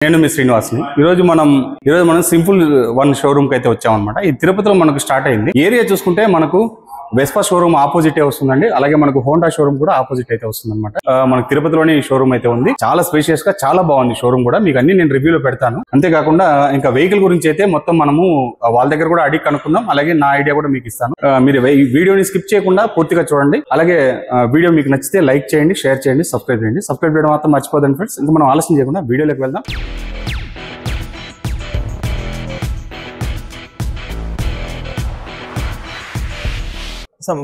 నేను మీ శ్రీనివాస్ని ఈరోజు మనం సింపుల్ వన్ షోరూమ్ కి అయితే వచ్చామన్నమాట. ఈ తిరుపతిలో మనకు స్టార్ట్ అయింది. ఏరియా చూసుకుంటే మనకు వెస్పా షోరూమ్ ఆపోజిట్ వస్తుందండి. అలాగే మనకు హోండా షోరూమ్ కూడా ఆపోజిట్ అయితే వస్తుంది అనమాట. మనకు తిరుపతిలోని షోరూమ్ అయితే ఉంది. చాలా స్పేషియస్ గా చాలా బాగుంది షోరూమ్ కూడా. మీకు అన్ని నేను రివ్యూలో పెడతాను. అంతేకాకుండా ఇంకా వెహికల్ గురించి అయితే మొత్తం మనము వాళ్ళ దగ్గర కూడా అడిగి కనుక్కుందాం. అలాగే నా ఐడియా కూడా మీకు ఇస్తాను. మీరు ఈ వీడియోని స్కిప్ చేయకుండా పూర్తిగా చూడండి. అలాగే వీడియో మీకు నచ్చితే లైక్ చేయండి, షేర్ చేయండి, సబ్స్క్రైబ్ చేయండి. సబ్స్క్రైబ్ చేయడం మాత్రం మర్చిపోదండి ఫ్రెండ్స్. ఇంకా మనం ఆలస్యం చేయకుండా వీడియోలోకి వెళ్దాం.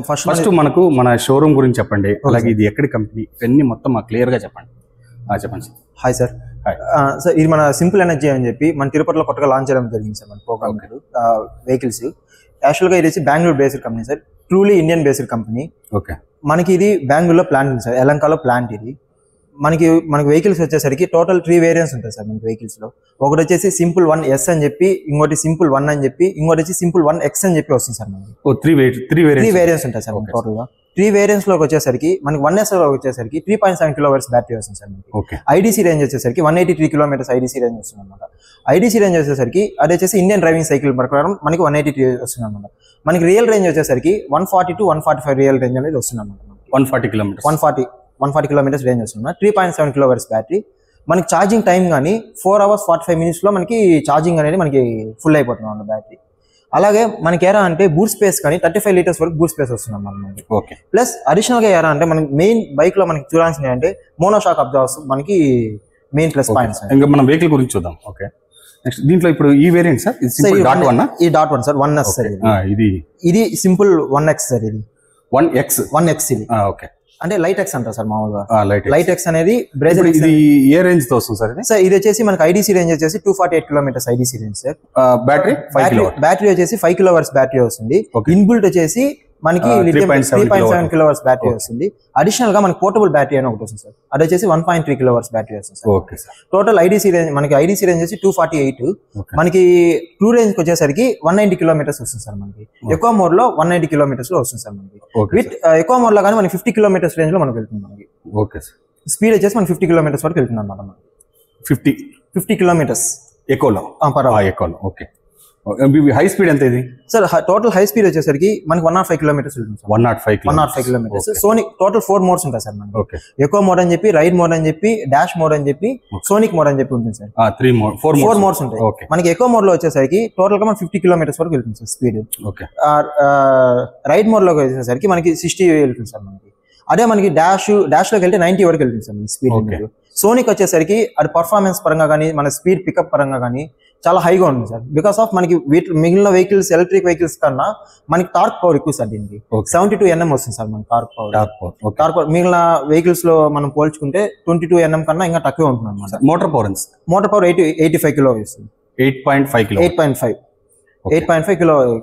ఫస్ట్ మనకు మన షోరూమ్ గురించి చెప్పండి. అలాగే ఇది ఎక్కడి కంపెనీ ఇవన్నీ మొత్తం క్లియర్ గా చెప్పండి. చెప్పండి సార్. Hi sir. సార్ ఇది మన సింపుల్ ఎనర్జీ అని చెప్పి మన తిరుపతిలో కొత్తగా లాంచ్ చేయడం జరిగింది సార్. మన ప్రోగ్రామ్ వెహికల్స్ యాక్చువల్గా ఇది వచ్చి Bengaluru based company sir. Truly Indian based company. Okay. మనకి ఇది బెంగళూరులో ప్లాంట్ ఉంది సార్. ఎలంకాలో ప్లాంట్ ఇది. మనకి వెహికల్స్ వచ్చేసరికి టోటల్ 3 వేరియంట్స్ ఉంటాయి సార్ మనకి వెహికల్స్ లో. ఒకటి వచ్చేసి సింపుల్ 1S అని చెప్పి, ఇంకోటి సింపుల్ 1 అని చెప్పి, ఇంకోటి వచ్చి సింపుల్ 1X అని చెప్పి వస్తుంది సార్ మనకి. 3 వేరియంట్స్ ఉంటాయి సార్ టోటల్ గా. 3 వేరియంట్స్ లోకి వచ్చేసరికి మనకి 1S లో వచ్చేసరికి 3.7 kWh బ్యాటరీ వస్తుంది సార్ మనకి. ఐడీసీ రేంజ్ వచ్చేసరికి 183 కిలోమీటర్స్ ఐడీసీ రేంజ్ వస్తుంది అనమాట. ఐడీసీ రేంజ్ వచ్చేసరికి అది వచ్చేసి ఇండియన్ డ్రైవింగ్ సైకిల్ ప్రకారం మనకి 183 వస్తుంది అనమాట. మనకి రియల్ రేంజ్ వచ్చేసరికి 140 to 145 రియల్ రేంజ్ అనేది వస్తుంది అనమాట. 140 కిలోమీటర్స్ రేంజ్ వస్తుంది. 3.7 kWh బ్యాటరీ. మనకి ఛార్జింగ్ టైం కానీ 4 hours 45 minutes లో మనకి ఛార్జింగ్ అనేది మనకి ఫుల్ అయిపోతుంది అన్న బ్యాటరీ. అలాగే మనకి ఏరా అంటే బూట్ స్పేస్ కానీ 35 లీటర్స్ వరకు బూట్ స్పేస్ వస్తుంది మనకి. ఓకే. ప్లస్ అడిషనల్ గా ఏరా అంటే మనకి మెయిన్ బైక్ లో మనకి చూడాల్సింది అంటే మోనోషాక్ అబ్జార్వర్స్ మనకి మెయిన్ ప్లస్ పాయింట్స్. ఇంకా మనం వెహికల్ గురించి చూద్దాం. ఓకే. నెక్స్ట్ దీంట్లో ఇప్పుడు ఈ వేరియంట్ సార్ ఈ .1 సార్ 1S సార్. ఇది సింపుల్ 1X సార్. ఇది 1X ఇది. ఓకే. అంటే లైట్ ఎక్స్ అంటారు సార్ మామూలుగా. లైట్ ఎక్స్ అనేది బ్రేజర్. ఇది ఏ రేంజ్ తో వస్తుంది సార్? సార్ ఇది వచ్చేసి మనకి ఐడీసీ రేంజ్ వచ్చేసి 248 kilometres IDC range sir. Battery వచ్చేసి 5 kWh బ్యాటరీ వస్తుంది. ఇన్బుల్ట్ వచ్చేసి మనకి 3.7 kWh బ్యాటరీ వస్తుంది. అడిషనల్ గా మనకి పోర్టబుల్ బ్యాటరీ అని ఒకటి వస్తుంది సార్. అది వచ్చేసి 1.3 kWh బ్యాటరీ వస్తుంది sir. Okay sir. Total IDC range మనకి ఐడీసీ రేంజ్ వచ్చి 248. మనకి ట్రూ రేంజ్ వచ్చేసరికి 190 కిలోమీటర్స్ వస్తుంది సార్ మనకి. ఎక్కువ మోడ్ లో 190 కిలోమీటర్స్ లో వస్తుంది సార్ మనకి. విత్ ఎక్కువ మోడ్ లో కానీ మనకి 50 కిలోమీటర్స్ రేంజ్ లో మనకి వెళ్తుంది మనకి. Okay sir. స్పీడ్ వచ్చేసి మనకి 50 కిలోమీటర్స్ వరకు వెళ్తుంది అన్నమాట మనకి. 50 కిలోమీటర్స్ ఎక్కువలో. ఎక్కువలో. ఓకే. హై స్పీడ్ ఎంత ఇది సార్? టోటల్ హై స్పీడ్ వచ్చేసరికి మనకి 105 కిలోమీటర్స్ వెళ్తుంది sir. 105 kilometres. Sonic total 4 modes ఉంటాయి సార్ మనకి. ఓకే. ఎక్కువ మోడ్ అని చెప్పి, రైడ్ మోడ్ అని చెప్పి, డాష్ మోడ్ అని చెప్పి, సోనిక్ మోడ్ అని చెప్పి ఉంటుంది సార్. 4 మోడ్స్ ఉంటాయి. మనకి ఎక్కువ మోడ్ లో వచ్చేసరికి టోటల్ గా మనకి 50 కిలోమీటర్స్ వరకు వెళ్తుంది sir speed. Okay. Ride mode లోకి వచ్చేసరికి మనకి 60 వెళ్తుంది సార్ మనకి. అదే మనకి డాష్ లోకి వెళ్తే 90 వరకు వెళ్తుంది సార్ స్పీడ్. సోనిక్ వచ్చేసరికి అది పర్ఫార్మెన్స్ పరంగా కానీ, మన స్పీడ్ పికప్ పరంగా కానీ చాలా హైగా ఉంటుంది సార్. బికాస్ ఆఫ్ మనకి మిగిలిన వెహికల్స్ ఎలక్ట్రిక్ వెహికల్స్ కన్నా మనకి టార్క్ పవర్ ఎక్కువ సార్. దీనికి 72 Nm వస్తుంది సార్ మనకి టార్క్ పవర్. మిగిలిన వెహికల్స్ లో మనం పోల్చుకుంటే 22 Nm కన్నా ఇంకా తక్కువ ఉంటుంది అనమాట. మోటార్ పవర్ 85 కిలో వస్తుంది. 8.5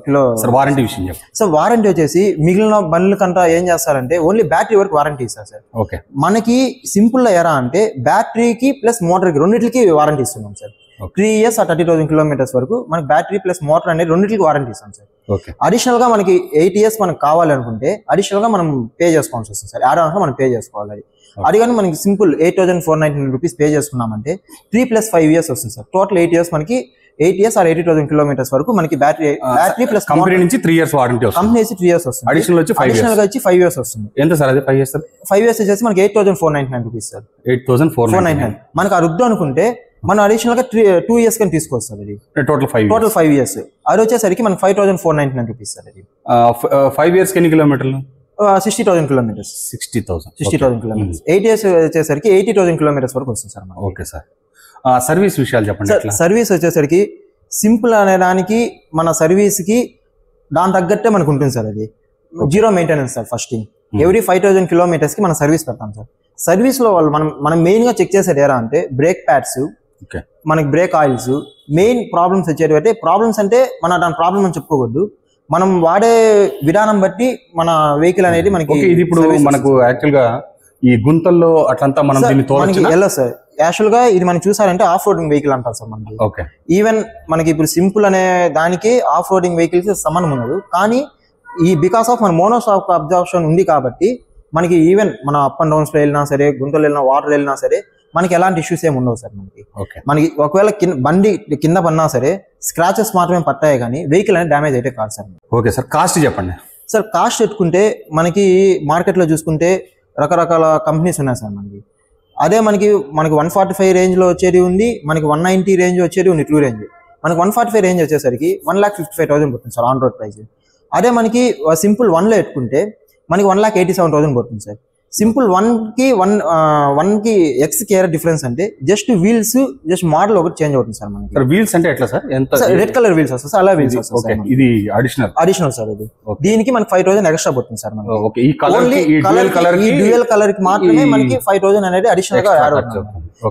కిలో. వారంటీ విషయం చెప్పండి సార్. వారంటీ వచ్చేసి మిగిలిన బండ్ల కంటే ఏం చేస్తారంటే ఓన్లీ బ్యాటరీ వరకు వారంటీ ఇస్తారు సార్. ఓకే. మనకి సింపుల్ గా ఎలా అంటే బ్యాటరీకి ప్లస్ మోటార్ కి రెండింటికి వారంటీ ఇస్తున్నాం సార్. 3 years 30,000 కిలోమీటర్స్ వరకు మనకి బ్యాటరీ ప్లస్ మోటార్ అనేది రెండింటికి వారంటీ ఇస్తాం సార్. అడిషనల్ గా మనకి 8 years మనకు కావాలనుకుంటే అడిషనల్ గా మనం పే చేసుకోవాల్సి వస్తుంది సార్. యాడ్ మనం పే చేసుకోవాలి. అది కానీ మనకి సింపుల్ 8,499 రూపీస్ పే చేసుకున్నామంటే 3 + 5 years వస్తుంది సార్. టోటల్ 8 years మనకి 8 years 80,000 కిలోమీటర్స్ వరకు మనకి బ్యాటరీ ప్లస్ కంపెనీ నుంచి 3 years వారంటీ వస్తుంది. కంపెనీ నుంచి 3 years వస్తుంది. అడిషనల్ వచ్చి 5 years వస్తుంది. ఎంత సార్ అది 5 years? 5 years వచ్చేసి మనకి 8,499 రూపీస్ సార్. 8,499. మనకి ఆ రుద్దు అనుకుంటే మనం అడిషనల్ గా 2 years కానీ తీసుకోవచ్చు సార్. అది టోటల్ 5 years. అది వచ్చేసరికి మనకి 5,499 రూపీస్ సార్. అది 5 years ఎన్ని కిలోమీటర్లు? 60,000 కిలోమీటర్స్. 60,000 కిలోమీటర్స్. 8 years వచ్చేసరికి 80,000 కిలోమీటర్స్ వరకు వస్తుంది సార్. Okay sir. సర్వీస్ విషయాలు చెప్పండి. సర్వీస్ వచ్చేసరికి సింపుల్ అనే దానికి మన సర్వీస్ కి దాని తగ్గట్టే మనకు ఉంటుంది సార్. అది 0 maintenance sir. First thing every 5,000 kilometres కి మనం సర్వీస్ పెడతాం సార్. సర్వీస్ లో వాళ్ళు మనం మెయిన్ గా చెక్ చేసేది ఎలా అంటే బ్రేక్ ప్యాడ్స్, మనకి బ్రేక్ ఆయిల్స్, మెయిన్ ప్రాబ్లమ్స్ వచ్చేవి. అంటే ప్రాబ్లమ్స్ అంటే మన దాని ప్రాబ్లమ్ అని చెప్పుకోవద్దు, మనం వాడే విధానం బట్టి మన వెహికల్ అనేది మనకి. ఇది ఇప్పుడు మనకు యాక్చువల్ గా ఈ గుంతల్లో అట్లంతా మనం ఎలా సార్ యాక్చువల్ గా ఇది మనం చూసారంటే ఆఫ్ రోడింగ్ వెహికల్ అంటారు సార్ మనకి. ఈవెన్ మనకి ఇప్పుడు సింపుల్ అనే దానికి ఆఫ్ రోడింగ్ వెహికల్స్ సంబంధం ఉండదు. కానీ ఈ బికాస్ ఆఫ్ మన మోనోషాక్ అబ్జార్ప్షన్ ఉంది కాబట్టి మనకి ఈవెన్ మన అప్ అండ్ డౌన్స్ లో వెళ్ళినా సరే, గుంటలు వెళ్ళినా, వాటర్ వెళ్ళినా సరే మనకి ఎలాంటి ఇష్యూస్ ఏమి ఉండవు సార్ మనకి ఒకవేళ బండి కింద పడినా సరే స్క్రాచెస్ మాత్రమే పట్టాయి కానీ వెహికల్ అనేది డ్యామేజ్ అయితే కాదు సార్. ఓకే సార్, కాస్ట్ చెప్పండి సార్. కాస్ట్ పెట్టుకుంటే మనకి మార్కెట్లో చూసుకుంటే రకరకాల కంపెనీస్ ఉన్నాయి సార్ అదే మనకి 145 రేంజ్లో వచ్చేది ఉంది, మనకి 190 రేంజ్ వచ్చేది ఉంది, ట్రూ రేంజ్. మనకి 145 రేంజ్ వచ్చేసరికి 1,55,000 పడుతుంది సార్ ఆన్ రోడ్ ప్రైస్. అదే మనకి సింపుల్ 1లో పెట్టుకుంటే మనకి 1,87,000 పడుతుంది సార్. సింపుల్ 1కి X డిఫరెన్స్ అంటే జస్ట్ వీల్స్ జస్ట్ మోడల్ ఒకటి చేంజ్ అవుతుంది సార్ మనకి. వీల్స్ అంటే ఎట్లా సార్? ఎంత రెడ్ కలర్ వీల్స్ వస్తుంది సార్, అలా వీల్స్ వస్తుంది. ఇది అడిషనల్ సార్. ఇది దీనికి మనకి 5,000 ఎక్స్ట్రా పడుతుంది సార్ మనకి. డ్యూయల్ కలర్ కి మాత్రమే మనకి 5,000 అనేది అడిషనల్ గా యాడ్ అవుతుంది.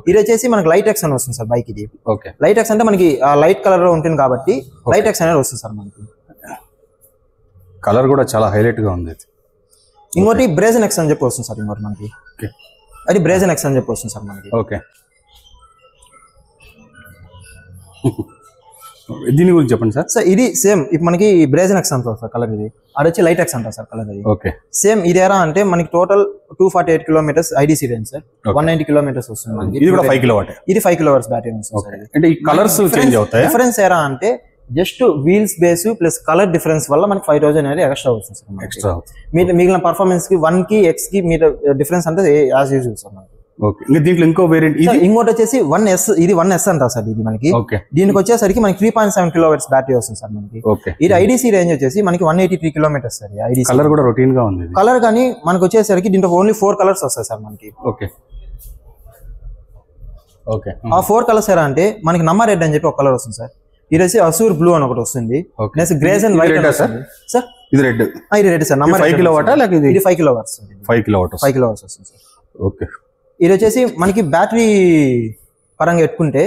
ఇది వచ్చేసి మనకి లైట్ ఎక్స్ అని వస్తుంది సార్ బైక్. ఇది లైట్ ఎక్స్ అంటే మనకి లైట్ కలర్ లో ఉంటుంది కాబట్టి లైట్ ఎక్స్ అనేది వస్తుంది సార్ మనకి. కలర్ కూడా చాలా హైలైట్ గా ఉంది. ఇంకోటి బ్రేజన్ ఎక్స్ అని చెప్పి వస్తుంది సార్. ఇంకోటి మనకి అది బ్రేజన్ ఎక్స్ అని చెప్పి వస్తుంది సార్ మనకి. ఓకే, దీని గురించి చెప్పండి సార్. సార్ ఇది సేమ్ ఇప్పుడు మనకి బ్రేజన్ ఎక్స్ అంటారు సార్ కలర్. ఇది అది వచ్చి లైట్ ఎక్స్ అంటారు సార్ కలర్. అది ఓకే సేమ్ ఇది ఎలా అంటే మనకి total 248 kilometres IDC range sir. 190 kilometres వస్తుంది. ఇది కూడా 5 కిలోవాట్. ఇది 5 కిలోవాట్స్ బ్యాటరీ వస్తుంది. అంటే ఈ కలర్స్ చేంజ్ అవుతాయి. డిఫరెన్స్ ఎలా అంటే just wheels base plus colour difference వల్ల మనకి 5,000 అనేది ఎక్స్ట్రా వస్తుంది సార్. ఎక్స్ట్రా మిగిలిన పర్ఫార్మెన్స్ కి 1కి X కి మీరు డిఫరెన్స్ అంటే యాజ్ యూజువల్ సార్ మనకి. ఓకే, ఇంకా దీంట్లో ఇంకో వేరియంట్ ఇంకోటి వచ్చేసి 1S. ఇది 1S అంటారు సార్. ఇది మనకి దీనికి వచ్చేసరికి మనకి 3.7 కిలోవాట్స్ బ్యాటరీ వస్తుంది సార్ మనకి. ఇది ఐడీసీ రేంజ్ వచ్చేసి మనకి 183 కిలోమీటర్స్ సార్. ఐడీసీ కలర్ కూడా రొటీన్ గా ఉంది. కలర్ కానీ మనకి వచ్చేసరికి దీంట్లో ఓన్లీ 4 కలర్స్ వస్తాయి సార్ మనకి. ఓకే ఓకే, ఆ 4 కలర్స్ ఎలా అంటే మనకి నమ్మ రెడ్ అని చెప్పి ఒక కలర్ వస్తుంది సార్. ఇది వచ్చి అసూర్ బ్లూ అని ఒకటి వస్తుంది. Next grace and white sir. Sir ఇది రెడ్. ఇది రెడ్ సార్. నమ్మ 5 కిలోవాట్ లేక ఇది 5 కిలోవాట్స్. 5 కిలోవాట్ వస్తుంది సార్. ఓకే, ఇది వచ్చేసి మనకి బ్యాటరీ పరంగా పెట్టుకుంటే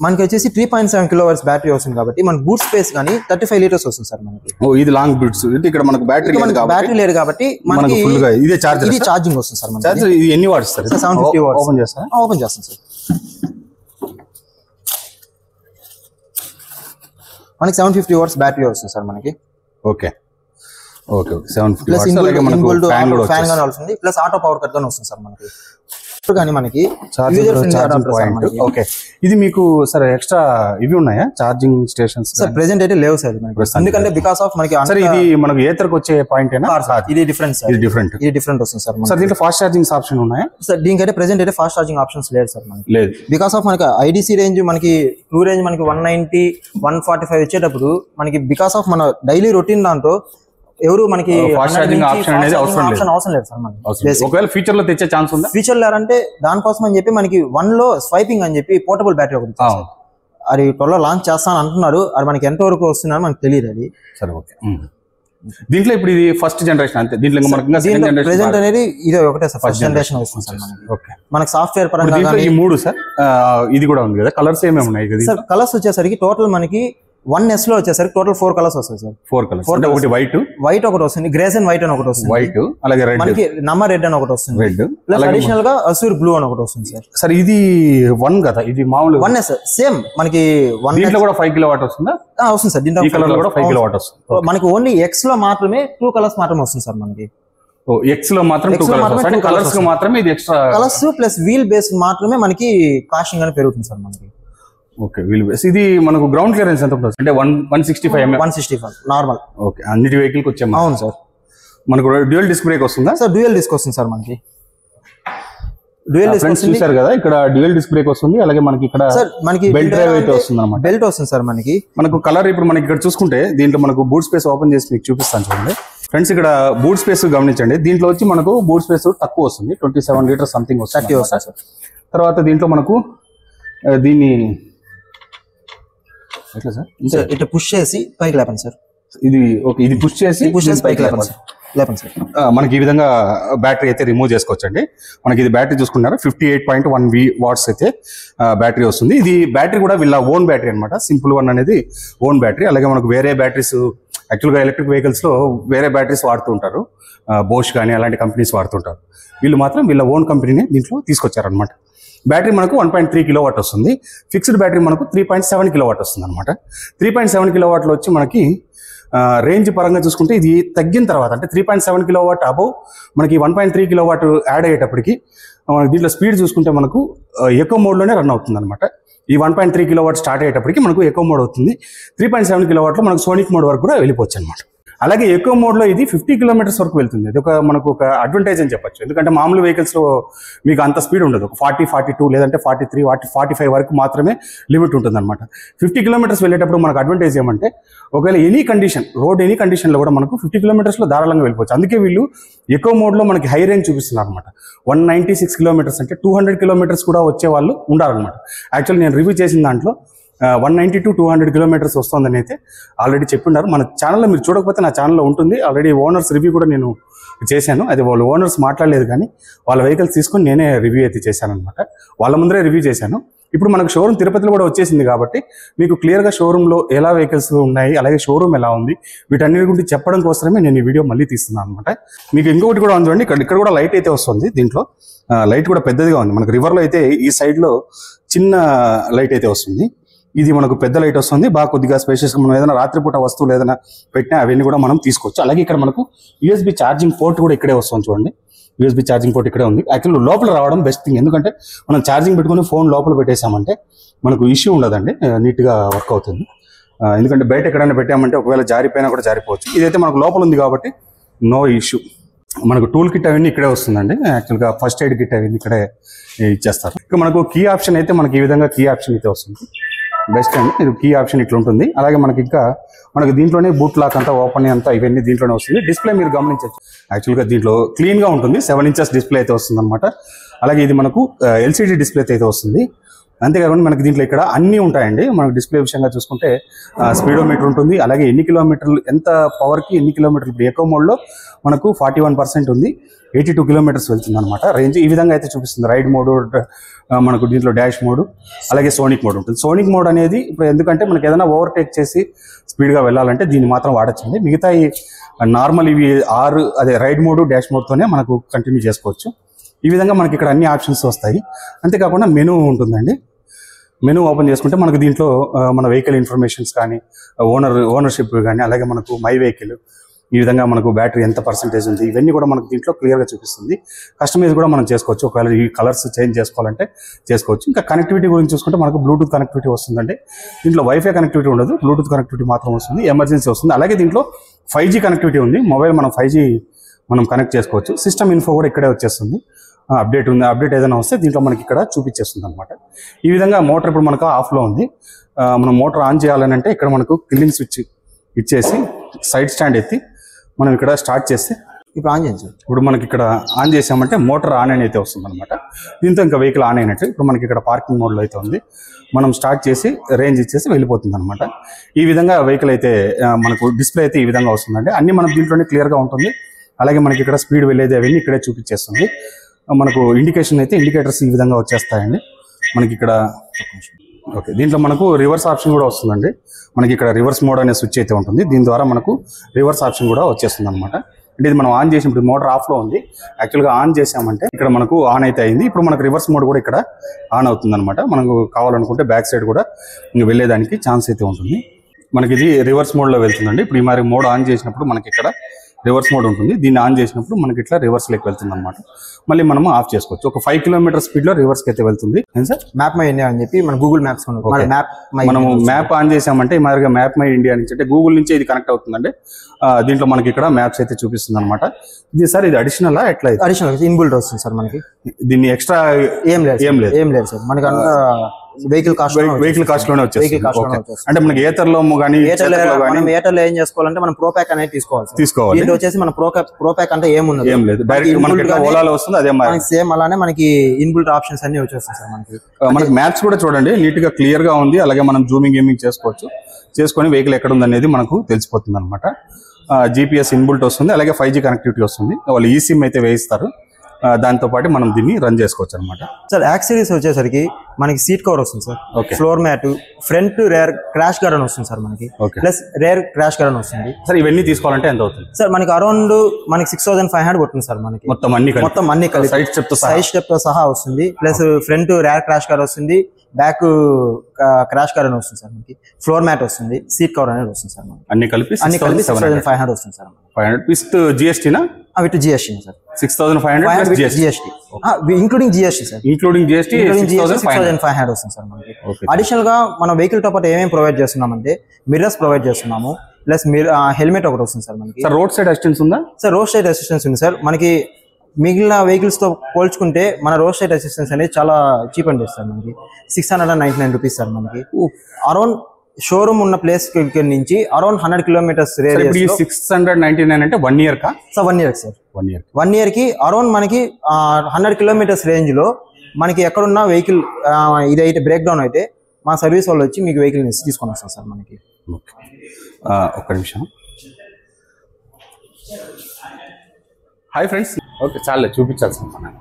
మనకి వచ్చేసి 3.7 కిలోవాట్స్ బ్యాటరీ వస్తుంది కాబట్టి మనకి బూట్ స్పేస్ కానీ 35 లీటర్స్ వస్తుంది సార్ మనకి. ఇది లాంగ్ బూట్స్. ఇక్కడ మనకు బ్యాటరీ లేదు కాబట్టి మనకి ఇదే చార్జర్. ఇది ఛార్జింగ్ వస్తుంది సార్ మనకి. చార్జర్ ఇది ఎన్ని వాట్స్ సార్? 750 వాట్స్. ఓపెన్ చేస్తారా? ఓపెన్ చేస్తాను సార్. మనకి 750 వాట్స్ బ్యాటరీ వస్తుంది సార్ మనకి. Okay okay okay, 750 plus watts. Fan గానీ వస్తుంది, ప్లస్ ఆటో పవర్ కట్ గానీ వస్తుంది సార్ మనకి. కానీ మనకి ఓకే, ఇది మీకు సార్ ఎక్స్ట్రా ఇవి ఉన్నాయా ఛార్జింగ్ స్టేషన్స్? సార్ ప్రెజెంట్ అయితే లేవు సార్ మనకి. ఎందుకంటే బికాస్ ఆఫ్ మనకి సార్ ఇది మనకు ఏతరకు వచ్చే పాయింట్ ఏనా? ఇది డిఫరెంట్ సార్. ఇది డిఫరెంట్ వస్తుంది సార్. సార్ దీంట్లో ఫాస్ట్ ఛార్జింగ్ ఆప్షన్ ఉన్నాయా సార్? దీనికైతే ప్రెజెంట్ అయితే ఫాస్ట్ ఛార్జింగ్ ఆప్షన్స్ లేదు సార్ మనకి. లేదు, బికాస్ ఆఫ్ మనకి ఐడీసీ రేంజ్ మనకి ట్రూ రేంజ్ మనకి 190 145 వచ్చేటప్పుడు మనకి బికాస్ ఆఫ్ మన డైలీ రొటీన్ దాంతో ఎవరు మనకి ఫాస్ట్ ఛార్జింగ్ ఆప్షన్ అనేది అవసరం లేదు సార్ మనకి. ఒకవేళ ఫ్యూచర్ లో తెచ్చే ఛాన్స్ ఉందా? ఫ్యూచర్ లో అంటే దానికోసం అని చెప్పి మనకి 1లో స్వైపింగ్ అని చెప్పి పోర్టబుల్ బ్యాటరీ ఒకటి అది 12లో లాంచ్ చేస్తాను అంటున్నారు. అది మనకి ఎంత వరకు వస్తుందని మనకు తెలియదు అది. సరే ఓకే, దీంట్లో ఇప్పుడు ఇది ఫస్ట్ జనరేషన్ అంతే. దీంట్లో ప్రెజెంట్ అనేది ఇది ఒకటే సార్, ఫస్ట్ జనరేషన్ వస్తుంది సార్ మనకి. ఓకే, మనకి సాఫ్ట్వేర్ పరంగా ఈ 3 సార్. ఇది కూడా ఉంది కదా, కలర్స్ ఏమేమి ఉన్నాయి సార్? కలర్స్ వచ్చేసరికి టోటల్ మనకి 1S లో వచ్చేసరికి టోటల్ 4 కలర్స్ వస్తాయి సార్. 4 కలర్స్. ఒకటి వైట్ ఒకటి వస్తుంది, గ్రేస్ అండ్ వైట్ అని ఒకటి వస్తుంది. వైట్ అలాగే రెడ్, మనకి నమ్మ రెడ్ అని ఒకటి వస్తుంది. రెడ్ ప్లస్ అడిషనల్ గా అసూర్ బ్లూ అని ఒకటి వస్తుంది సార్. సార్ ఇది 1 కదా, ఇది మామూలు 1S సేమ్ మనకి 1. దీంట్లో కూడా 5 కిలోవాట్ వస్తుందా? వస్తుంది సార్. దీంట్లో ఈ కలర్ లో కూడా 5 కిలోవాట్ వస్తుంది. మనకి ఓన్లీ X లో మాత్రమే 2 కలర్స్ మాత్రమే వస్తుంది సార్ మనకి. X లో మాత్రం 2 కలర్స్. అంటే కలర్స్ కు మాత్రమే ఇది extra colours plus wheel base మాత్రమే మనకి కాస్టింగ్ అని పెరుగుతుంది సార్ మనకి. Okay, wheel base. ఇది మనకు గ్రౌండ్ క్లియరెన్స్ ఎంత ఉంటుంది అంటే 165 mm? 165 నార్మల్. ఓకే, అన్నిటి వెహికల్ కి వచ్చాము. అవును సార్. మనకు డ్యూయల్ డిస్క్ బ్రేక్ వస్తుందా సార్? డ్యూయల్ డిస్క్ వస్తుంది సార్ మనకి. డ్యూయల్ డిస్క్ చూసారు కదా, ఇక్కడ డ్యూయల్ డిస్క్ బ్రేక్ వస్తుంది. అలాగే మనకి ఇక్కడ సార్ మనకి బెల్ట్ డ్రైవ్ అయితే వస్తుంది అన్నమాట. బెల్ట్ వస్తుంది సార్ మనకి. మనకు కలర్ ఇప్పుడు మనకి ఇక్కడ చూసుకుంటే దీంట్లో మనకు బూట్ స్పేస్ ఓపెన్ చేసి మీకు చూపిస్తాను చూడండి ఫ్రెండ్స్. ఇక్కడ బూట్ స్పేస్ గమనించండి. దీంట్లో వచ్చి మనకు బూట్ స్పేస్ తక్కువ వస్తుంది, 27 లీటర్స్ సంథింగ్ వస్తుంది. 30 వస్తుంది సార్. తర్వాత దీంట్లో మనకు దీన్ని ఎట్లా సార్ ఇట్లా పుష్ చేసి పైకి లేపండి సార్. ఇది ఓకే, ఇది పుష్ చేసి పైకి లేపండి సార్. మనకి ఈ విధంగా బ్యాటరీ అయితే రిమూవ్ చేసుకోవచ్చండి. మనకి ఇది బ్యాటరీ చూసుకున్నారా 58.1 వాట్స్ అయితే బ్యాటరీ వస్తుంది. ఇది బ్యాటరీ కూడా వీళ్ళ ఓన్ బ్యాటరీ అనమాట. సింపుల్ 1 అనేది ఓన్ బ్యాటరీ. అలాగే మనకు వేరే బ్యాటరీస్ యాక్చువల్గా ఎలక్ట్రిక్ వెహికల్స్ లో వేరే బ్యాటరీస్ వాడుతూ ఉంటారు, బోష్ కానీ అలాంటి కంపెనీస్ వాడుతుంటారు. వీళ్ళు మాత్రం వీళ్ళ ఓన్ కంపెనీని దీంట్లో తీసుకొచ్చారనమాట. బ్యాటరీ మనకు 1.3 కిలోవాట్ వస్తుంది. ఫిక్స్డ్ బ్యాటరీ మనకు 3.7 కిలోవాట్ వస్తుంది అనమాట. 3.7 కిలోవాట్లో వచ్చి మనకి రేంజ్ పరంగా చూసుకుంటే ఇది తగ్గిన తర్వాత అంటే 3.7 కిలోవాట్ అబౌవ్ మనకి 1.3 కిలోవాట్ యాడ్ అయ్యేటప్పటికి మనకి దీంట్లో స్పీడ్ చూసుకుంటే మనకు ఎకో మోడ్లోనే రన్ అవుతుంది అనమాట. ఈ 1.3 కిలోవాట్ స్టార్ట్ అయ్యేటప్పటికి మనకు ఎకో మోడ్ అవుతుంది. 3.7 కిలోవాట్లో మనకు సోనిక్ మోడ్ వరకు కూడా వెళ్ళిపోవచ్చు అనమాట. అలాగే ఎకో మోడ్లో ఇది 50 కిలోమీటర్స్ వరకు వెళ్తుంది. ఇది మనకు ఒక అడ్వాంటేజ్ అని చెప్పొచ్చు. ఎందుకంటే మామూలు వెహికల్స్లో మీకు అంత స్పీడ్ ఉండదు. ఒక 40, 42 లేదంటే 43, 45 వరకు మాత్రమే లిమిట్ ఉంటుంది అనమాట. 50 కిలోమీటర్స్ వెళ్ళేటప్పుడు మనకు అడ్వాంటేజ్ ఏమంటే ఒకవేళ ఎనీ కండిషన్, రోడ్ ఎనీ కండిషన్లో కూడా మనకు 50 కిలోమీటర్స్లో ధారాళంగా వెళ్ళిపోవచ్చు. అందుకే వీళ్ళు ఎకో మోడ్లో మనకి హై రేంజ్ చూపిస్తున్నారు అనమాట. 196 కిలోమీటర్స్ అంటే 200 కిలోమీటర్స్ కూడా వచ్చే వాళ్ళు ఉండాలన్నమాట. యాక్చువల్లీ నేను రివ్యూ చేసిన దాంట్లో 190 to 200 కిలోమీటర్స్ వస్తుందని అయితే ఆల్రెడీ చెప్పున్నారు. మన ఛానల్లో మీరు చూడకపోతే నా ఛానల్లో ఉంటుంది. ఆల్రెడీ ఓనర్స్ రివ్యూ కూడా నేను చేశాను. అది వాళ్ళు ఓనర్స్ మాట్లాడలేదు కానీ వాళ్ళ వెహికల్స్ తీసుకొని నేనే రివ్యూ అయితే చేశాను అనమాట. వాళ్ళ ముందరే రివ్యూ చేశాను. ఇప్పుడు మనకు షోరూమ్ తిరుపతిలో కూడా వచ్చేసింది కాబట్టి మీకు క్లియర్గా షోరూంలో ఎలా వెహికల్స్ ఉన్నాయి, అలాగే షోరూమ్ ఎలా ఉంది, వీటన్నిటి గురించి చెప్పడం కోసమే నేను ఈ వీడియో మళ్ళీ తీస్తున్నాను అనమాట. మీకు ఇంకొకటి కూడా ఉంది, ఇక్కడ కూడా లైట్ అయితే వస్తుంది. దీంట్లో లైట్ కూడా పెద్దదిగా ఉంది. మనకు రివర్లో అయితే ఈ సైడ్లో చిన్న లైట్ అయితే వస్తుంది. ఇది మనకు పెద్ద లైట్ వస్తుంది. బాగా కొద్దిగా స్పేషియస్గా మనం ఏదైనా రాత్రిపూట వస్తువులు ఏదైనా పెట్టినా అవన్నీ కూడా మనం తీసుకోవచ్చు. అలాగే ఇక్కడ మనకు USB ఛార్జింగ్ పోర్ట్ కూడా ఇక్కడే వస్తుంది చూడండి. USB ఛార్జింగ్ పోర్ట్ ఇక్కడే ఉంది. యాక్చువల్లీ లోపల రావడం బెస్ట్ థింగ్. ఎందుకంటే మనం ఛార్జింగ్ పెట్టుకుని ఫోన్ లోపల పెట్టేసామంటే మనకు ఇష్యూ ఉండదండి, నీట్గా వర్క్ అవుతుంది. ఎందుకంటే బయట ఎక్కడైనా పెట్టామంటే ఒకవేళ జారిపోయినా కూడా జారిపోవచ్చు. ఇదైతే మనకు లోపల ఉంది కాబట్టి నో ఇష్యూ. మనకు టూల్ కిట్ అవన్నీ ఇక్కడే వస్తుందండి. యాక్చువల్గా ఫస్ట్ ఎయిడ్ కిట్ అవన్నీ ఇక్కడే ఇచ్చేస్తారు. ఇక మనకు కీ ఆప్షన్ అయితే మనకి ఈ విధంగా కీ ఆప్షన్ అయితే వస్తుంది. బెస్ట్ అండి. ఇది కీ ఆప్షన్ ఇట్లా ఉంటుంది. అలాగే మనకి ఇంకా మనకి దీంట్లోనే బూట్ లాక్ అంతా ఓపెన్ అంతా ఇవన్నీ దీంట్లోనే వస్తుంది. డిస్ప్లే మీరు గమనించవచ్చు. యాక్చువల్గా దీంట్లో క్లీన్గా ఉంటుంది. 7 inches డిస్ప్లే అయితే వస్తుంది అనమాట. అలాగే ఇది మనకు LCD డిస్ప్లే అయితే వస్తుంది. అంతేకాకుండా మనకి దీంట్లో ఇక్కడ అన్నీ ఉంటాయండి. మనకు డిస్ప్లే విషయంగా చూసుకుంటే స్పీడోమీటర్ ఉంటుంది. అలాగే ఎన్ని కిలోమీటర్లు, ఎంత పవర్కి ఎన్ని కిలోమీటర్లు. ఇప్పుడు ఎకో మోడ్లో మనకు 41% ఉంది. 82 కిలోమీటర్స్ వెళ్తుంది అనమాట రేంజ్. ఈ విధంగా అయితే చూపిస్తుంది. రైడ్ మోడ్, మనకు దీంట్లో డాష్ మోడ్, అలాగే సోనిక్ మోడ్ ఉంటుంది. సోనిక్ మోడ్ అనేది ఇప్పుడు ఎందుకంటే మనకి ఏదైనా ఓవర్టేక్ చేసి స్పీడ్గా వెళ్ళాలంటే దీన్ని మాత్రం వాడచ్చండి. మిగతా ఈ నార్మల్ ఇవి రైడ్ మోడ్, డాష్ మోడ్తోనే మనకు కంటిన్యూ చేసుకోవచ్చు. ఈ విధంగా మనకి ఇక్కడ అన్ని ఆప్షన్స్ వస్తాయి. అంతేకాకుండా మెనూ ఉంటుందండి. మెనూ ఓపెన్ చేసుకుంటే మనకు దీంట్లో మన వెహికల్ ఇన్ఫర్మేషన్స్ కానీ, ఓనర్షిప్ కానీ, అలాగే మనకు మై వెహికల్, ఈ విధంగా మనకు బ్యాటరీ ఎంత పర్సెంటేజ్ ఉంది, ఇవన్నీ కూడా మనకు దీంట్లో క్లియర్గా చూపిస్తుంది. కస్టమైజ్ కూడా మనం చేసుకోవచ్చు. ఒకవేళ ఈ కలర్స్ చేంజ్ చేసుకోవాలంటే చేసుకోవచ్చు. ఇంకా కనెక్టివిటీ గురించి చూసుకుంటే మనకు బ్లూటూత్ కనెక్టివిటీ వస్తుందండి. దీంట్లో వైఫై కనెక్టివిటీ ఉండదు, బ్లూటూత్ కనెక్టివిటీ మాత్రం వస్తుంది. ఎమర్జెన్సీ వస్తుంది. అలాగే దీంట్లో 5G కనెక్టివిటీ ఉంది. మొబైల్ మనం 5G మనం కనెక్ట్ చేసుకోవచ్చు. సిస్టమ్ ఇన్ఫో కూడా ఇక్కడే వచ్చేస్తుంది. అప్డేట్ ఉంది. అప్డేట్ ఏదైనా వస్తే దీంట్లో మనకి ఇక్కడ చూపించేస్తుంది అనమాట. ఈ విధంగా మోటార్ ఇప్పుడు మనకు ఆఫ్లో ఉంది. మనం మోటార్ ఆన్ చేయాలని అంటే ఇక్కడ మనకు కిల్లింగ్ స్విచ్ ఇచ్చేసి సైడ్ స్టాండ్ ఎత్తి మనం ఇక్కడ స్టార్ట్ చేస్తే ఇప్పుడు ఆన్ చేయండి. ఇప్పుడు మనకి ఇక్కడ ఆన్ చేసామంటే మోటార్ ఆన్ అని అయితే వస్తుంది అనమాట. దీంతో ఇంకా వెహికల్ ఆన్ అయినట్టు. ఇప్పుడు మనకి ఇక్కడ పార్కింగ్ మోడ్లో అయితే ఉంది. మనం స్టార్ట్ చేసి రేంజ్ ఇచ్చేసి వెళ్ళిపోతుంది అనమాట. ఈ విధంగా వెహికల్ అయితే మనకు డిస్ప్లే అయితే ఈ విధంగా వస్తుందండి. అన్ని మనం దీంట్లోనే క్లియర్గా ఉంటుంది. అలాగే మనకి ఇక్కడ స్పీడ్ వెళ్ళేది అవన్నీ ఇక్కడే చూపించేస్తుంది. మనకు ఇండికేటర్స్ ఈ విధంగా వచ్చేస్తాయండి మనకి ఇక్కడ. ఓకే, దీంట్లో మనకు రివర్స్ ఆప్షన్ కూడా వస్తుందండి. మనకి ఇక్కడ రివర్స్ మోడ్ అనే స్విచ్ అయితే ఉంటుంది. దీని ద్వారా మనకు రివర్స్ ఆప్షన్ కూడా వచ్చేస్తుంది అనమాట. అంటే ఇది మనం ఆన్ చేసినప్పుడు మోటార్ ఆఫ్లో ఉంది. యాక్చువల్గా ఆన్ చేసామంటే ఇక్కడ మనకు ఆన్ అయితే అయింది. ఇప్పుడు మనకు రివర్స్ మోడ్ కూడా ఇక్కడ ఆన్ అవుతుంది అనమాట. మనకు కావాలనుకుంటే బ్యాక్ సైడ్ కూడా వెళ్ళేదానికి ఛాన్స్ అయితే ఉంటుంది. మనకి ఇది రివర్స్ మోడ్లో వెళ్తుందండి. ఇప్పుడు ఈ మరి మోడ్ ఆన్ చేసినప్పుడు మనకి ఇక్కడ రివర్స్ మోడ్ ఉంటుంది. దీన్ని ఆన్ చేసినప్పుడు మనకి ఇట్లా రివర్స్లోకి వెళ్తుంది అనమాట. మళ్ళీ మనం ఆఫ్ చేసుకోవచ్చు. ఒక 5 కిలోమీటర్ స్పీడ్లో రివర్స్కి అయితే వెళ్తుంది. సార్ మ్యాప్ మై ఇండియా అని చెప్పి మన గూగుల్ మ్యాప్స్ మనము మ్యాప్ ఆన్ చేసామంటే ఈ మాదిరిగా మ్యాప్ మై ఇండియా నుంచి అంటే గూగుల్ నుంచి ఇది కనెక్ట్ అవుతుందండి. దీంట్లో మనకి ఇక్కడ మ్యాప్స్ అయితే చూపిస్తుంది అనమాట. ఇది సార్ ఇది అడిషనల్ ఎట్లా? అడిషనల్ ఇన్బుల్ట్ వస్తుంది సార్ మనకి. దీన్ని ఎక్స్ట్రా ఏం లేదు సార్. మనకి వెహికల్ కాస్ట్ లోనే వచ్చేస్తుంది. అంటే మనకి ఏతర్లో కానీ ఏటర్లో ఏం చేసుకోవాలంటే మనం ప్రో ప్యాక్ అనేది తీసుకోవాలి. ఇది వచ్చేసి మన ప్రో ప్యాక్ అంటే ఏం లేదు, డైరెక్ట్ మనకి ఓలాలో వస్తుంది. అదే సేమ్ అలానే మనకి ఇన్బుల్ట్ ఆప్షన్స్ అన్ని వచ్చేస్తాయి సార్. మనకి మ్యాప్స్ కూడా చూడండి నీట్ గా క్లియర్ గా ఉంది. అలాగే మనం జూమింగ్ చేసుకోవచ్చు. చేసుకొని వెహికల్ ఎక్కడ ఉంది అనేది మనకు తెలిసిపోతుంది అనమాట. GPS ఇన్బుల్ట్ వస్తుంది. అలాగే 5G కనెక్టివిటీ వస్తుంది. వాళ్ళు ఈ సిమ్ అయితే వేయిస్తారు. దాంతో పాటు మనం దీన్ని రన్ చేసుకోవచ్చు అనమాట. సార్ యాక్సెసరీస్ వచ్చేసరికి మనకి సీట్ కవర్ వస్తుంది sir, floor mat, front rear crash guard వస్తుంది సార్ మనకి, ప్లస్ రేర్ క్రాష్ గార్డ్ వస్తుంది సార్. ఇవన్నీ తీసుకోవాలంటే ఎంత అవుతుంది సార్? మనకి అరౌండ్ మనకి 6500 పడుతుంది సార్. మనకి మొత్తం అన్ని కలిసి సైడ్ స్టెప్ తో సహా వస్తుంది. Plus front rear crash guard వస్తుంది, బ్యాక్ క్రాష్ గార్డ్ అని వస్తుంది సార్. మనకి ఫ్లోర్ మ్యాట్ వస్తుంది, సీట్ కవర్ అనేది వస్తుంది సార్. అన్ని కలిపి 6500 వస్తుంది సార్. 500 విత్ GST నా? With GST sir. 6,500 GST including GST sir. Including GST 6,500 వస్తుంది సార్ మనకి. అడిషనల్ గా మనం వెహికల్ తో పాటు ఏమేమి ప్రొవైడ్ చేస్తున్నామంటే మిర్రర్స్ ప్రొవైడ్ చేస్తున్నాము, ప్లస్ హెల్మెట్ ఒకటి వస్తుంది సార్ మనకి. సార్ రోడ్ సైడ్ అసిస్టెన్స్ ఉందా? సార్ రోడ్ సైడ్ అసిస్టెన్స్ ఉంది సార్. మనకి మిగిలిన వెహికల్స్ తో పోల్చుకుంటే మన రోడ్ సైడ్ అసిస్టెన్స్ అనేది చాలా చీప్ అండి సార్. మనకి 699 రూపీస్ సార్. మనకి అరౌండ్ షోరూమ్ ఉన్న ప్లేస్ నుంచి అరౌండ్ 100 కిలోమీటర్స్ రేడియస్. 699 అంటే 1 year కా? Sir 1 year sir. 1 year కి అరౌండ్ మనకి 100 కిలోమీటర్స్ రేంజ్ లో మనకి ఎక్కడున్న వెహికల్ ఇదైతే బ్రేక్ డౌన్ అయితే మా సర్వీస్ వాళ్ళు వచ్చి మీకు వెహికల్ తీసుకొని వస్తారు సార్ మనకి. ఒక్క నిమిషం. Hi friends. ఓకే చాలే చూపించాల్సింది మనం.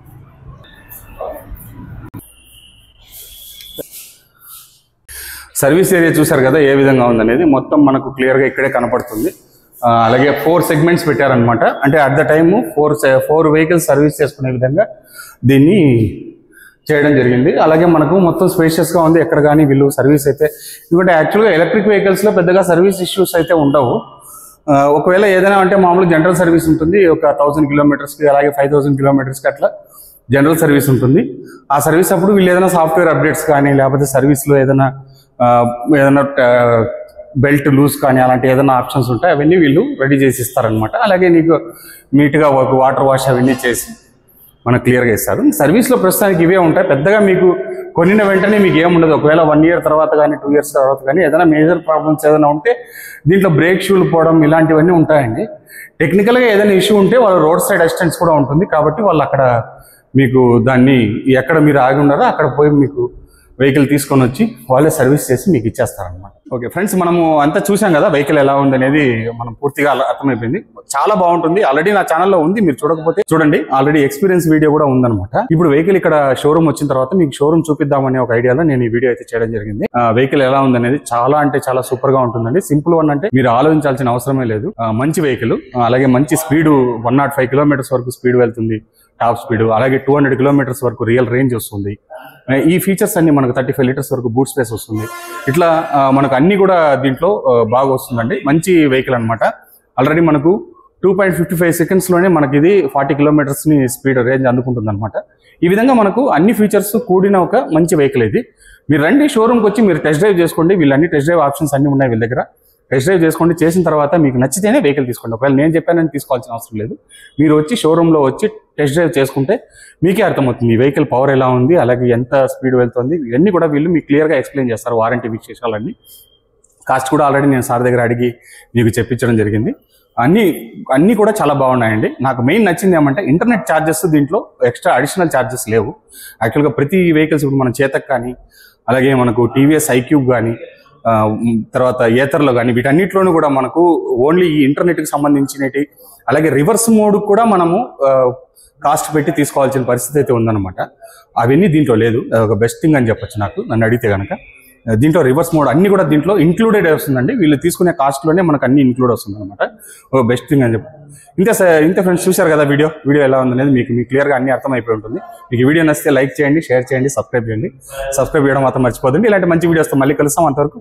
సర్వీస్ ఏరియా చూసారు కదా ఏ విధంగా ఉందనేది మొత్తం మనకు క్లియర్గా ఇక్కడే కనపడుతుంది. అలాగే 4 segments పెట్టారనమాట. అంటే at the time 4 vehicles service చేసుకునే విధంగా దీన్ని చేయడం జరిగింది. అలాగే మనకు మొత్తం స్పేషియస్గా ఉంది. ఎక్కడ కానీ వీళ్ళు సర్వీస్ అయితే, ఎందుకంటే యాక్చువల్గా ఎలక్ట్రిక్ వెహికల్స్లో పెద్దగా సర్వీస్ ఇష్యూస్ అయితే ఉండవు. ఒకవేళ ఏదైనా అంటే మామూలు జనరల్ సర్వీస్ ఉంటుంది ఒక 1000 kilometers, అలాగే 5000 kilometers అట్లా జనరల్ సర్వీస్ ఉంటుంది. ఆ సర్వీస్ అప్పుడు వీళ్ళు ఏదైనా సాఫ్ట్వేర్ అప్డేట్స్ కానీ లేకపోతే సర్వీస్లో ఏదైనా బెల్ట్ లూజ్ కానీ అలాంటి ఏదైనా ఆప్షన్స్ ఉంటాయి అవన్నీ వీళ్ళు రెడీ చేసి ఇస్తారనమాట. అలాగే నీకు నీట్గా వాటర్ వాష్ అవన్నీ చేసి మనకు క్లియర్గా ఇస్తారు. సర్వీస్లో ప్రస్తుతానికి ఇవే ఉంటాయి. పెద్దగా మీకు కొనిన వెంటనే మీకు ఏముండదు. ఒకవేళ 1 year తర్వాత కానీ 2 years తర్వాత కానీ ఏదైనా మేజర్ ప్రాబ్లమ్స్ ఏదైనా ఉంటే దీంట్లో బ్రేక్ షూలు పోవడం ఇలాంటివన్నీ ఉంటాయండి. టెక్నికల్గా ఏదైనా ఇష్యూ ఉంటే వాళ్ళు రోడ్ సైడ్ అసిస్టెన్స్ కూడా ఉంటుంది కాబట్టి వాళ్ళు అక్కడ మీకు దాన్ని ఎక్కడ మీరు ఆగి ఉన్నారో అక్కడ పోయి మీకు వెహికల్ తీసుకొని వచ్చి వాళ్ళే సర్వీస్ చేసి మీకు ఇచ్చేస్తారనమాట. ఓకే ఫ్రెండ్స్, మనము అంతా చూసాం కదా వెహికల్ ఎలా ఉంది అనేది మనం పూర్తిగా అర్థమైపోయింది. చాలా బాగుంటుంది. ఆల్రెడీ నా ఛానల్లో ఉంది, మీరు చూడకపోతే చూడండి. ఆల్రెడీ ఎక్స్పీరియన్స్ వీడియో కూడా ఉందన్నమాట. ఇప్పుడు వెహికల్ ఇక్కడ షోరూమ్ వచ్చిన తర్వాత మీకు షోరూమ్ చూపిద్దామనే ఒక ఐడియాలో నేను ఈ వీడియో అయితే చేయడం జరిగింది. వెహికల్ ఎలా ఉందనేది చాలా అంటే చాలా సూపర్ గా ఉంటుందండి. సింపుల్ వన్ అంటే మీరు ఆలోచించాల్సిన అవసరమే లేదు. మంచి వెహికల్, అలాగే మంచి స్పీడ్ 105 kilometers వరకు స్పీడ్ వెళ్తుంది, టాప్ స్పీడ్. అలాగే 200 kilometers వరకు రియల్ రేంజ్ వస్తుంది. ఈ ఫీచర్స్ అన్ని మనకు 35 liters వరకు బూట్ స్పేస్ వస్తుంది. ఇట్లా మనకు అన్ని కూడా దీంట్లో బాగా వస్తుందండి. మంచి వెహికల్ అనమాట. ఆల్రెడీ మనకు 2.55 seconds లోనే మనకి ఇది 40 kilometers ని స్పీడ్ రేంజ్ అందుకుంటుంది అనమాట. ఈ విధంగా మనకు అన్ని ఫీచర్స్ కూడిన ఒక మంచి వెహికల్ ఇది. మీరు రండి షోరూమ్కి వచ్చి మీరు టెస్ట్ డ్రైవ్ చేసుకోండి. వీళ్ళన్ని టెస్ట్ డ్రైవ్ ఆప్షన్స్ అన్ని ఉన్నాయి వీళ్ళ దగ్గర. టెస్ట్ డ్రైవ్ చేసుకోండి. చేసిన తర్వాత మీకు నచ్చితేనే వెహికల్ తీసుకోండి. ఒకవేళ నేను చెప్పానని తీసుకోవాల్సిన అవసరం లేదు. మీరు వచ్చి షోరూంలో వచ్చి టెస్ట్ డ్రైవ్ చేసుకుంటే మీకే అర్థమవుతుంది ఈ వెహికల్ పవర్ ఎలా ఉంది, అలాగే ఎంత స్పీడ్ వెళ్తుంది. ఇవన్నీ కూడా వీళ్ళు మీకు క్లియర్గా ఎక్స్ప్లెయిన్ చేస్తారు. వారంటీ విశేషాలన్నీ, కాస్ట్ కూడా ఆల్రెడీ నేను సార్ దగ్గర అడిగి మీకు చెప్పించడం జరిగింది. అన్నీ కూడా చాలా బాగున్నాయండి. నాకు మెయిన్ నచ్చింది ఏమంటే ఇంటర్నెట్ ఛార్జెస్ దీంట్లో ఎక్స్ట్రా అడిషనల్ ఛార్జెస్ లేవు. యాక్చువల్గా ప్రతి వెహికల్స్ ఇప్పుడు మన చేతక్ కానీ అలాగే మనకు టీవీఎస్ ఐక్యూబ్ కానీ తర్వాత ఏతర్లో కానీ వీటన్నిటిలోనూ కూడా మనకు ఓన్లీ ఈ ఇంటర్నెట్కి సంబంధించినవి, అలాగే రివర్స్ మోడ్ కూడా మనము కాస్ట్ పెట్టి తీసుకోవాల్సిన పరిస్థితి అయితే ఉందన్నమాట. అవన్నీ దీంట్లో లేదు. ఒక బెస్ట్ థింగ్ అని చెప్పొచ్చు నాకు, నన్ను అడిగితే కనుక. దీంట్లో రివర్స్ మోడ్ అన్ని కూడా దీంట్లో ఇంక్లూడెడ్ వస్తుందండి. వీళ్ళు తీసుకునే కాస్ట్లోనే మనకు అన్ని ఇంక్లూడ్ వస్తుంది అనమాట. ఒక బెస్ట్ థింగ్ అని చెప్పి ఇంత ఫ్రెండ్స్ చూశారు కదా వీడియో ఎలా ఉందనేది మీకు క్లియర్గా అన్ని అర్థమైపోయి ఉంటుంది. మీకు ఈ వీడియో నచ్చితే లైక్ చేయండి, షేర్ చేయండి, సబ్స్క్రైబ్ చేయండి. సబ్స్క్రైబ్ చేయడం మాత్రం మర్చిపోదండి. ఇలాంటి మంచి వీడియోస్తో మళ్ళీ కలుస్తాం. అంతవరకు